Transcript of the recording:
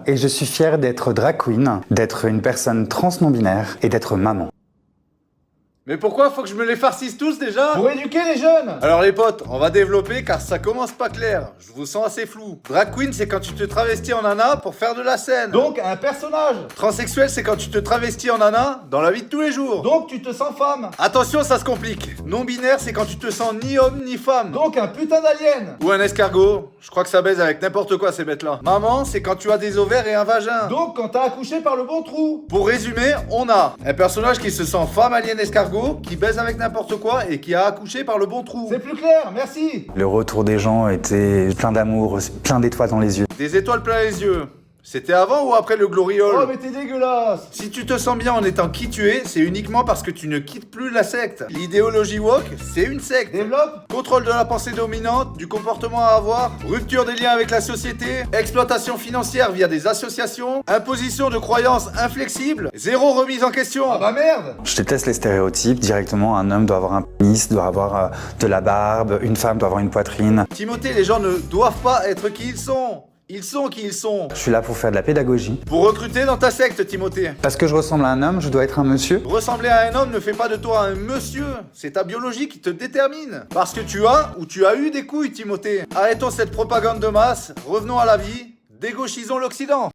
et je suis fier d'être drag queen, d'être une personne trans non-binaire et d'être maman. Mais pourquoi faut que je me les farcisse tous déjà? Pour éduquer les jeunes. Alors les potes, on va développer car ça commence pas clair. Je vous sens assez flou. Drag queen, c'est quand tu te travestis en nana pour faire de la scène. Donc un personnage. Transsexuel, c'est quand tu te travestis en nana dans la vie de tous les jours. Donc tu te sens femme. Attention, ça se complique. Non-binaire, c'est quand tu te sens ni homme ni femme. Donc un putain d'alien. Ou un escargot. Je crois que ça baise avec n'importe quoi ces bêtes-là. Maman, c'est quand tu as des ovaires et un vagin. Donc quand t'as accouché par le bon trou. Pour résumer, on a un personnage qui se sent femme alien escargot, qui baise avec n'importe quoi et qui a accouché par le bon trou. C'est plus clair, merci. Le retour des gens était plein d'amour, plein d'étoiles dans les yeux. Des étoiles plein les yeux. C'était avant ou après le gloriole? Oh mais t'es dégueulasse. Si tu te sens bien en étant qui tu es, c'est uniquement parce que tu ne quittes plus la secte. L'idéologie woke, c'est une secte. Développe. Contrôle de la pensée dominante, du comportement à avoir, rupture des liens avec la société, exploitation financière via des associations, imposition de croyances inflexibles, zéro remise en question. Ah bah merde. Je déteste les stéréotypes. Directement, un homme doit avoir un pénis, doit avoir de la barbe, une femme doit avoir une poitrine. Timothée, les gens ne doivent pas être qui ils sont. Ils sont qui ils sont. Je suis là pour faire de la pédagogie. Pour recruter dans ta secte, Timothée. Parce que je ressemble à un homme, je dois être un monsieur. Ressembler à un homme ne fait pas de toi un monsieur. C'est ta biologie qui te détermine. Parce que tu as ou tu as eu des couilles, Timothée. Arrêtons cette propagande de masse. Revenons à la vie. Dégauchisons l'Occident.